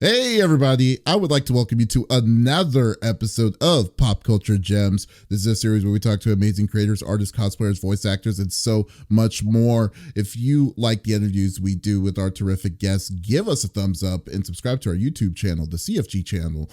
Hey, everybody. I would like to welcome you to another episode of Pop Culture Gems. This is a series where we talk to amazing creators, artists, cosplayers, voice actors, and so much more. If you like the interviews we do with our terrific guests, give us a thumbs up and subscribe to our YouTube channel, the CFG channel.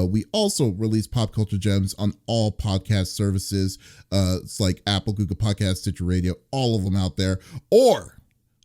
We also release Pop Culture Gems on all podcast services. It's like Apple, Google Podcasts, Stitcher Radio, all of them out there. Or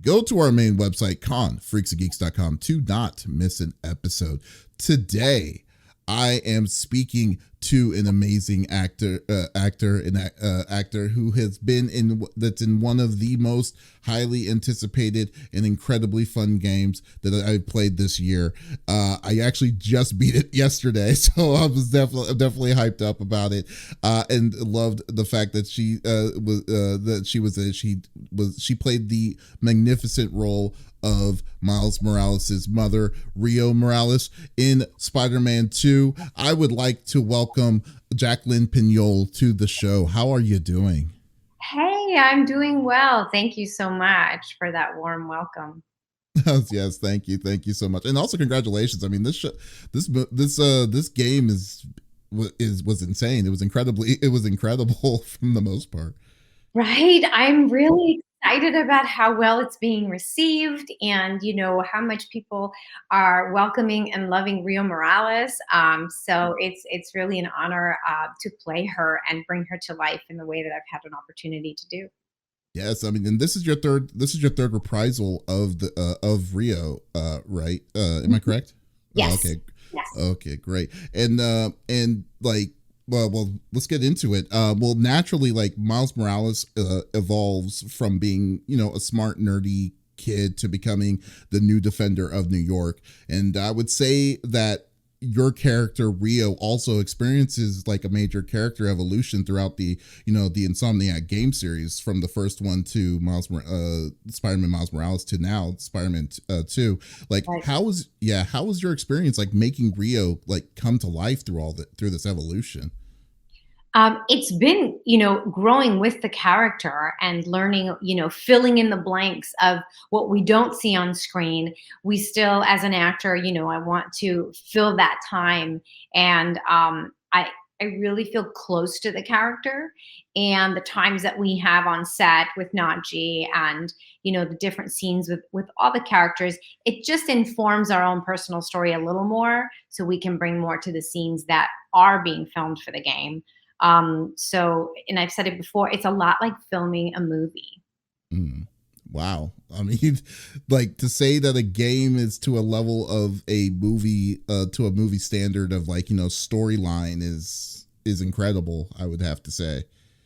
go to our main website, confreaksandgeeks.com, to not miss an episode. Today, I am speaking to an amazing actor who has been in one of the most highly anticipated and incredibly fun games that I've played this year. I actually just beat it yesterday, so I was definitely hyped up about it, and loved the fact that she played the magnificent role of Miles Morales' mother, Rio Morales, in Spider-Man 2. I would like to welcome Jacqueline Piñol to the show. How are you doing? Hey, I'm doing well. Thank you so much for that warm welcome. Yes, thank you so much, and also congratulations. I mean, this game was insane. It was incredible from the most part. Right? I'm really excited about how well it's being received and how much people are welcoming and loving Rio Morales. So it's really an honor to play her and bring her to life in the way that I've had an opportunity to do. Yes, I mean, and this is your third reprisal of the of Rio, right? Am I Mhm. correct? Yes. Okay, Yes. okay, great. And like, well, let's get into it. Well, naturally, like Miles Morales evolves from being, a smart, nerdy kid to becoming the new defender of New York. And I would say that your character Rio also experiences like a major character evolution throughout the Insomniac game series, from the first one to Spider-Man Miles Morales to now Spider-Man 2. Like, Right. how was your experience like making Rio like come to life through this evolution? It's been, growing with the character and learning, filling in the blanks of what we don't see on screen. We still, as an actor, I want to fill that time, and I really feel close to the character and the times that we have on set with Najee, and the different scenes with all the characters. It just informs our own personal story a little more, so we can bring more to the scenes that are being filmed for the game. And I've said it before, it's a lot like filming a movie. Mm. Wow. I mean, like, to say that a game is to a level of a movie, to a movie standard of like, storyline is incredible, I would have to say.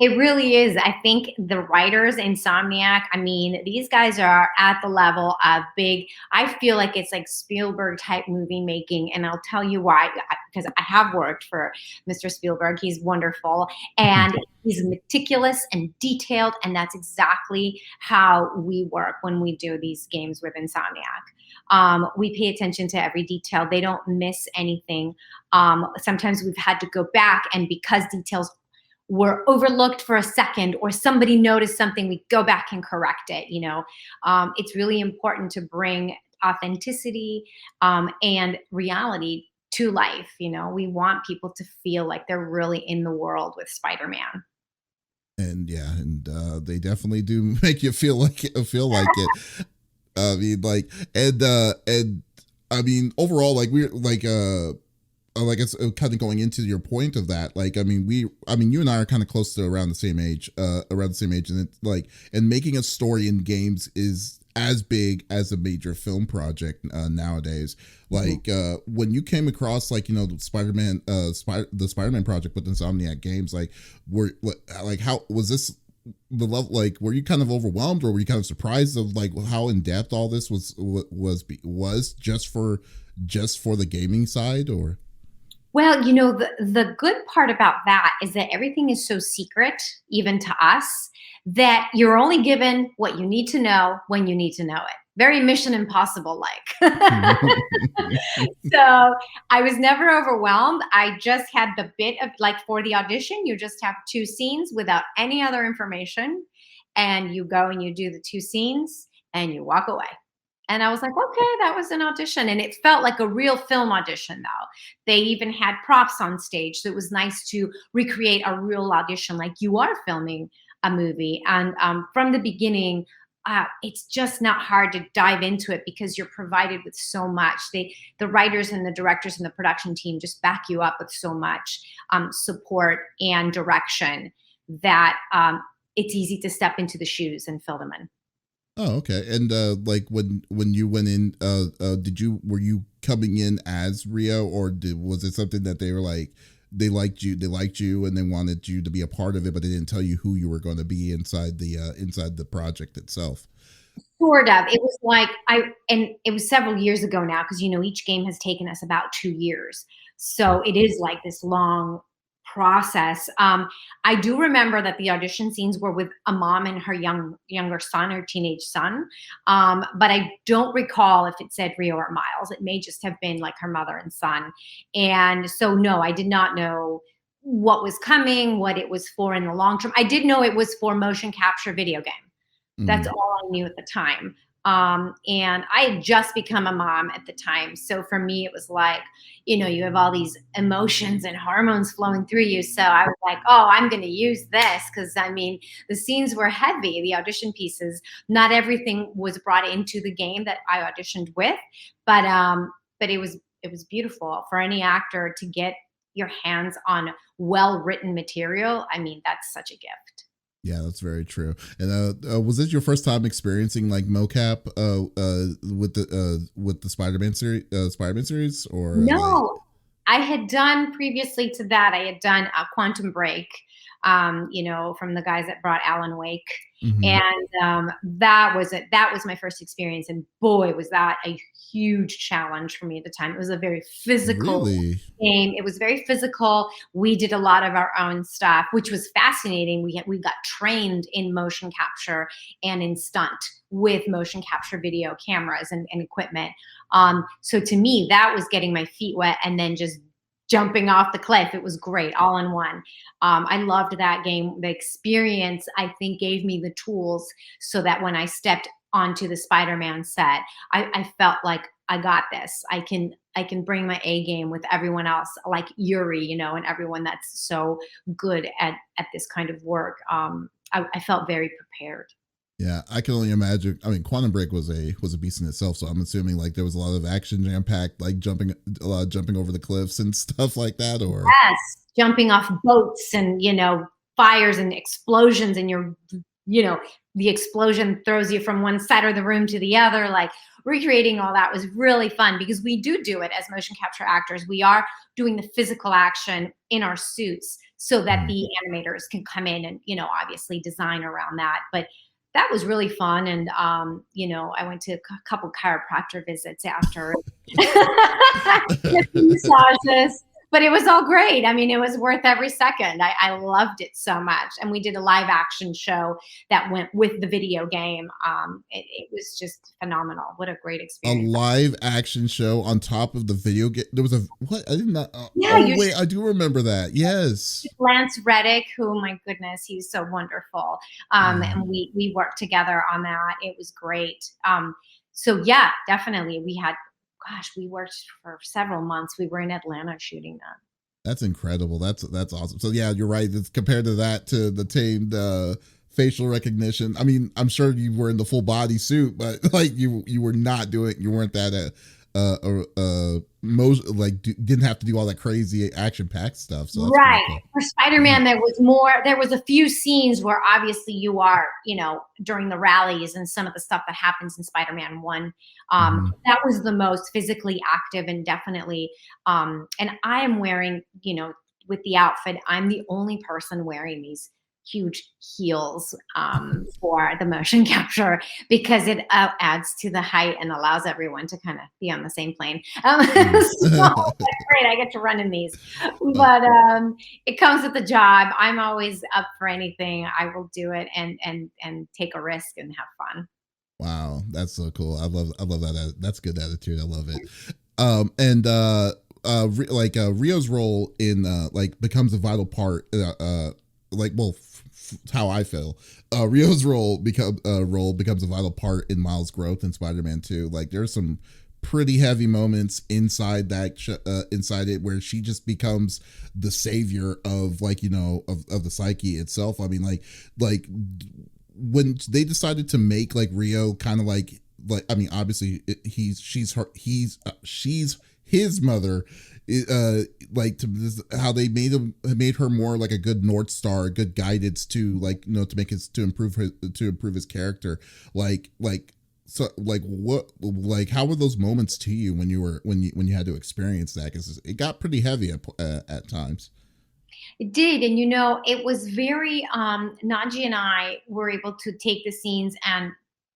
It really is. I think the writers, Insomniac, I mean, these guys are at the level of big. I feel like it's like Spielberg type movie making. And I'll tell you why, because I have worked for Mr. Spielberg. He's wonderful and he's meticulous and detailed. And that's exactly how we work when we do these games with Insomniac. We pay attention to every detail, they don't miss anything. Sometimes we've had to go back, and because details were overlooked for a second or somebody noticed something, we go back and correct it. It's really important to bring authenticity and reality to life. We want people to feel like they're really in the world with Spider-Man. And yeah, and they definitely do make you feel like it. I mean, like, and I mean, overall, like, we're like it's kind of going into your point of that. Like, I mean, you and I are kind of close to around the same age, and it's like, and making a story in games is as big as a major film project nowadays. Mhm. Like, when you came across, like, the Spider-Man project with Insomniac Games, like, how was this the level? Like, were you kind of overwhelmed, or were you kind of surprised of like how in depth all this was just for the gaming side, or? Well, the good part about that is that everything is so secret, even to us, that you're only given what you need to know when you need to know it. Very Mission Impossible like. So I was never overwhelmed. I just had the bit of, like, for the audition, you just have two scenes without any other information. And you go and you do the two scenes and you walk away. And I was like, okay, that was an audition. And it felt like a real film audition, though. They even had props on stage. So it was nice to recreate a real audition like you are filming a movie. And from the beginning, it's just not hard to dive into it because you're provided with so much. The writers and the directors and the production team just back you up with so much support and direction that it's easy to step into the shoes and fill them in. Oh, okay. And like when you went in, were you coming in as Rio, or was it something that they were like they liked you, and they wanted you to be a part of it, but they didn't tell you who you were going to be inside the project itself? Sort of. It was like and it was several years ago now because each game has taken us about 2 years, so it is like this long process. I do remember that the audition scenes were with a mom and her younger son or teenage son, but I don't recall if it said Rio or Miles. It may just have been like her mother and son, and so no, I did not know what was coming, what it was for in the long term. I did know it was for motion capture video game. That's Mm. all I knew at the time. And I had just become a mom at the time. So for me, it was like, you have all these emotions and hormones flowing through you. So I was like, oh, I'm going to use this because I mean, the scenes were heavy, the audition pieces. Not everything was brought into the game that I auditioned with, but it was beautiful for any actor to get your hands on well written material. I mean, that's such a gift. Yeah, that's very true. And was this your first time experiencing like mocap with the Spider-Man series, or like? No, I had done previously to that, I had done a Quantum Break, from the guys that brought Alan Wake, Mhm. and that was my first experience, and boy, was that a huge challenge for me at the time. It was a very physical Really? game. It was very physical. We did a lot of our own stuff, which was fascinating. We got trained in motion capture and in stunt with motion capture video cameras and equipment. So to me, that was getting my feet wet and then just jumping off the cliff. It was great, all in one. I loved that game. The experience, I think, gave me the tools so that when I stepped onto the Spider-Man set, I felt like I got this. I can bring my A game with everyone else, like Yuri, and everyone that's so good at this kind of work. I felt very prepared. Yeah, I can only imagine. I mean, Quantum Break was a beast in itself, so I'm assuming like there was a lot of action jam packed, like jumping over the cliffs and stuff like that. Or Yes, jumping off boats and, fires and explosions and you know, the explosion throws you from one side of the room to the other. Like recreating all that was really fun because we do it as motion capture actors. We are doing the physical action in our suits so that Mhm. the animators can come in and, obviously design around that. But that was really fun. And, I went to a couple chiropractor visits after. Get the massages, but it was all great. I mean, it was worth every second. I loved it so much. And we did a live action show that went with the video game. It was just phenomenal. What a great a experience. live action show on top of the video game. There was a what? I did not. Yeah, Oh you wait, I do remember that. Yes. Lance Reddick, who, my goodness, he's so wonderful. Mm. And we worked together on that. It was great. So yeah, definitely. We worked for several months. We were in Atlanta shooting that. That's incredible. That's awesome. So yeah, you're right. It's compared to that, to the tamed facial recognition. I mean, I'm sure you were in the full body suit, but like you were not doing. You weren't that most like didn't have to do all that crazy action packed stuff. So that's pretty Right. cool. For Spider-Man, there was a few scenes where obviously you are, during the rallies and some of the stuff that happens in Spider-Man 1. Mm-hmm. That was the most physically active and definitely, and I am wearing, with the outfit, I'm the only person wearing these huge heels for the motion capture because it adds to the height and allows everyone to kind of be on the same plane. So that's great. I get to run in these, but it comes with the job. I'm always up for anything. I will do it and take a risk and have fun. Wow, that's so cool. I love that. That's good attitude. I love it. And Rio's role in like becomes a vital part like well how I feel. Rio's role becomes a vital part in Miles' growth in Spider-Man 2. Like there's some pretty heavy moments inside inside it where she just becomes the savior of like of the psyche itself. I mean like when they decided to make like Rio kind of like I mean obviously she's his mother, like to this, how they made her more like a good North Star, a good guidance to like to make his to improve his character. Like so like what like how were those moments to you when you had to experience that, because it got pretty heavy at times. It did. And it was very Najee and I were able to take the scenes, and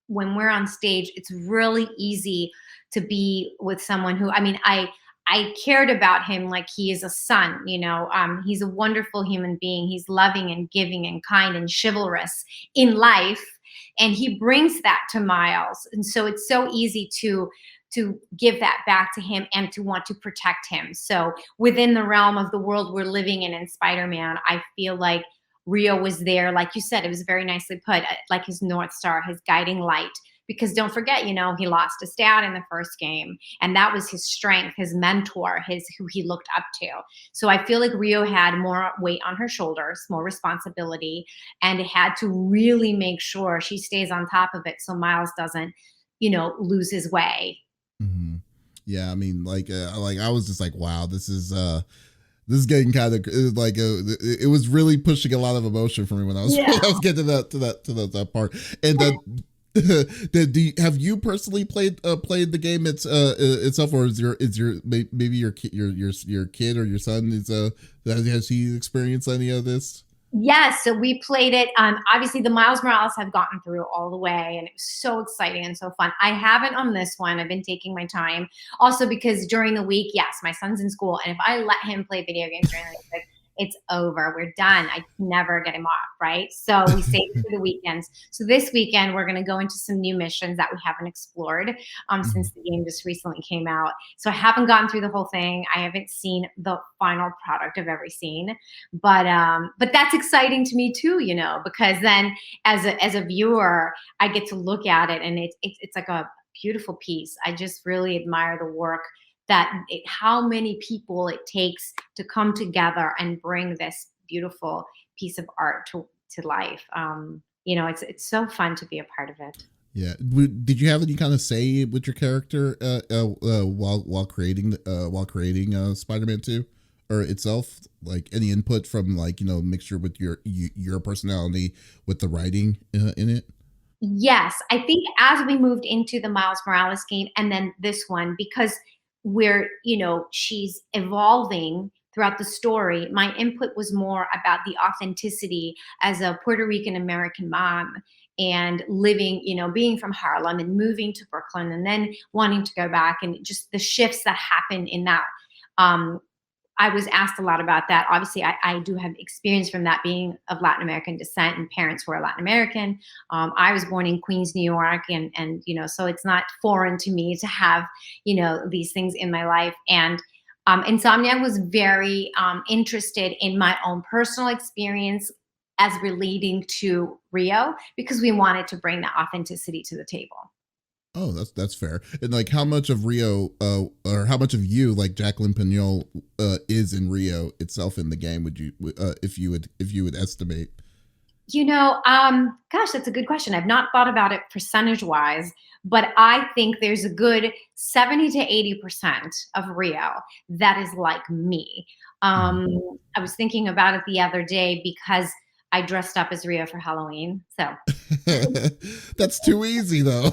when we're on stage, it's really easy to be with someone who, I mean, I cared about him like he is a son. He's a wonderful human being. He's loving and giving and kind and chivalrous in life. And he brings that to Miles. And so it's so easy to give that back to him and to want to protect him. So within the realm of the world we're living in Spider-Man, I feel like Rio was there. Like you said, it was very nicely put, like his North Star, his guiding light. Because don't forget, he lost his dad in the first game, and that was his strength, his mentor, who he looked up to. So I feel like Rio had more weight on her shoulders, more responsibility, and had to really make sure she stays on top of it so Miles doesn't, lose his way. Mm-hmm. Yeah, I mean, like I was just like, wow, this is getting kind of like it was really pushing a lot of emotion for me when I was Yeah. I was getting to that part. And have you personally played the game itself, or is your maybe your kid or your son has he experienced any of this? Yes, so we played it. Obviously, the Miles Morales have gotten through all the way, and it was so exciting and so fun. I haven't on this one. I've been taking my time. Also, because during the week, yes, my son's in school, and if I let him play video games during the week, like, it's over. We're done. I can never get him off, right? So we save it for the weekends. So this weekend, we're going to go into some new missions that we haven't explored since the game just recently came out. So I haven't gotten through the whole thing. I haven't seen the final product of every scene, but that's exciting to me too, because then as a viewer, I get to look at it, and it's like a beautiful piece. I just really admire the work how many people it takes to come together and bring this beautiful piece of art to life. It's so fun to be a part of it. Yeah. Did you have any kind of say with your character while creating Spider-Man 2 or itself? Like any input from like mixture with your personality with the writing in it? Yes, I think as we moved into the Miles Morales game and then this one, because where she's evolving throughout the story, my input was more about the authenticity as a Puerto Rican American mom, and living, being from Harlem and moving to Brooklyn and then wanting to go back, and just the shifts that happen in that. I was asked a lot about that. Obviously, I do have experience from that, being of Latin American descent, and parents who are Latin American. I was born in Queens, New York, and so it's not foreign to me to have these things in my life. And Insomniac was very interested in my own personal experience as relating to Rio, because we wanted to bring that authenticity to the table. Oh, that's fair. And like, how much of Rio, or how much of you, like Jacqueline Piñol, is in Rio itself in the game? Would you, if you would estimate? Gosh, that's a good question. I've not thought about it percentage wise, but I think there's a good 70 to 80% of Rio that is like me. I was thinking about it the other day because I dressed up as Rio for Halloween. So that's too easy, though.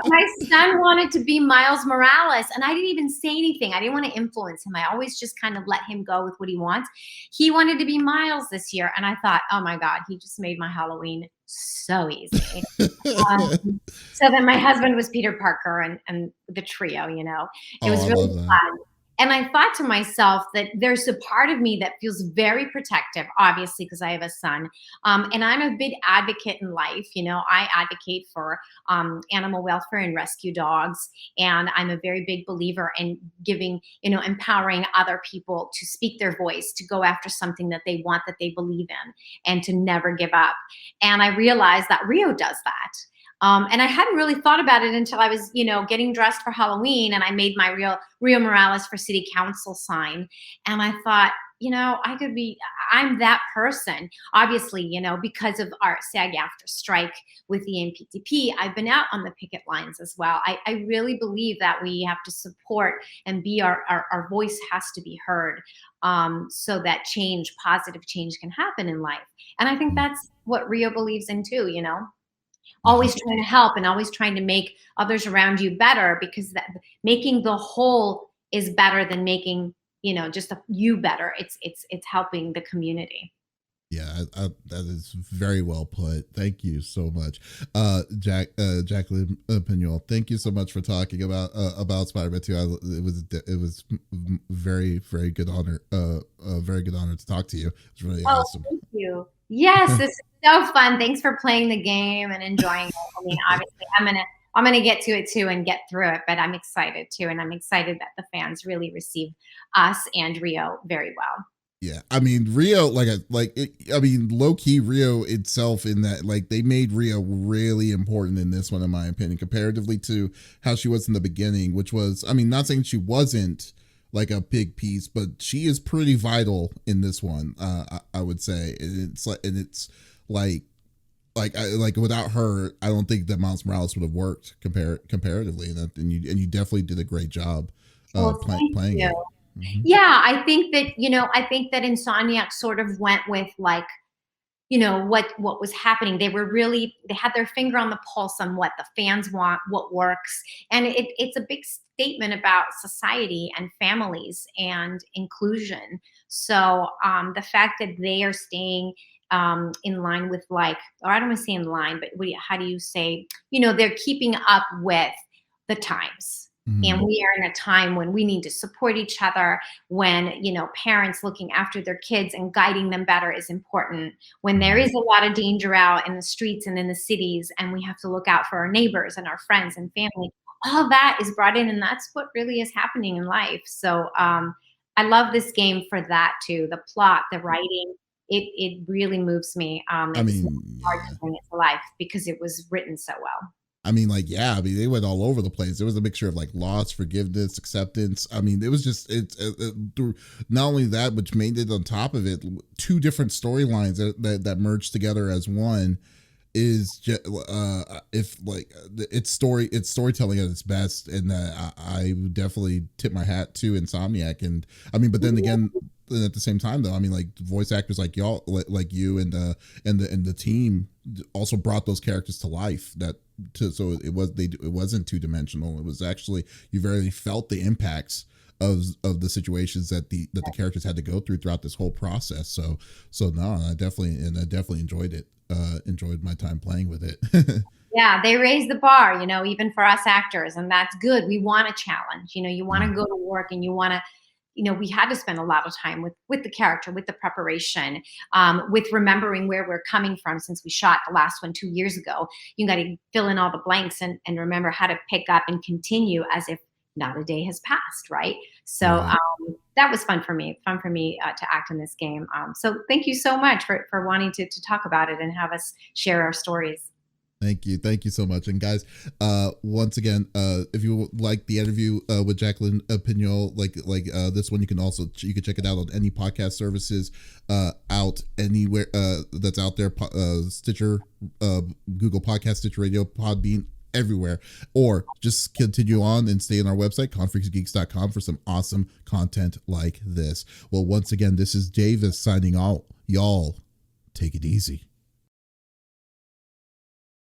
my son wanted to be Miles Morales, and I didn't even say anything. I didn't want to influence him. I always just kind of let him go with what he wants. He wanted to be Miles this year, and I thought, oh my God, he just made my Halloween so easy. So then my husband was Peter Parker, and the trio, it was really fun. And I thought to myself that there's a part of me that feels very protective, obviously, because I have a son. And I'm a big advocate in life. I advocate for animal welfare and rescue dogs. And I'm a very big believer in giving, empowering other people to speak their voice, to go after something that they want, that they believe in, and to never give up. And I realized that Rio does that. And I hadn't really thought about it until I was, getting dressed for Halloween, and I made my Rio Morales for City Council sign. And I thought, I'm that person. Obviously, because of our SAG-AFTRA strike with the NPTP, I've been out on the picket lines as well. I really believe that we have to support and be our voice has to be heard, so that positive change can happen in life. And I think that's what Rio believes in too, always trying to help and always trying to make others around you better, because making the whole is better than making, just you better. It's helping the community. Yeah, that is very well put. Thank you so much, Jacqueline Piñol. Thank you so much for talking about Spider-Man 2. It was very, very good honor. A very good honor to talk to you. It's really awesome. Thank you. Yes, this is so fun. Thanks for playing the game and enjoying it. I mean, obviously, I'm gonna get to it too and get through it, but I'm excited too, and I'm excited that the fans really receive us and Rio very well. Yeah, I mean Rio, low key Rio itself, in that they made Rio really important in this one, in my opinion, comparatively to how she was in the beginning, which was, not saying she wasn't a big piece, but she is pretty vital in this one. I would say it's without her, I don't think that Miles Morales would have worked comparatively, and you definitely did a great job playing it. Mm-hmm. Yeah, I think that Insomniac sort of went with what was happening. They had their finger on the pulse on what the fans want, what works. And it's a big statement about society and families and inclusion. So the fact that they are staying in line with, or I don't want to say in line, but how do you say, they're keeping up with the times. And we are in a time when we need to support each other, when, parents looking after their kids and guiding them better is important, when there is a lot of danger out in the streets and in the cities, and we have to look out for our neighbors and our friends and family. All that is brought in, and that's what really is happening in life. So I love this game for that too. The plot, the writing, it really moves me. It's hard to bring it to life because it was written so well. They went all over the place. There was a mixture of loss, forgiveness, acceptance. It was just not only that, which made it, on top of it, two different storylines that merged together as one. Is just it's storytelling at its best, and I definitely tip my hat to Insomniac. And but then again, at the same time though, voice actors like y'all, like you and the team also brought those characters to life. So it wasn't two-dimensional. It was actually, you very felt the impacts of the situations that the characters had to go through throughout this whole process. So no, I definitely enjoyed it. Enjoyed my time playing with it. Yeah, they raised the bar, even for us actors, and that's good. We want a challenge. You want to go to work, and you want to, we had to spend a lot of time with the character, with the preparation, with remembering where we're coming from, since we shot the last one 2 years ago. You got to fill in all the blanks and remember how to pick up and continue as if not a day has passed, right? So that was fun for me to act in this game. So thank you so much for wanting to talk about it and have us share our stories. Thank you so much. And guys, once again, if you like the interview with Jacqueline Piñol, this one, you can check it out on any podcast services out anywhere that's out there, Stitcher, Google Podcast, Stitcher Radio, Podbean, everywhere. Or just continue on and stay on our website, confreaksgeeks.com, for some awesome content like this. Well, once again, this is Davis signing out. Y'all take it easy.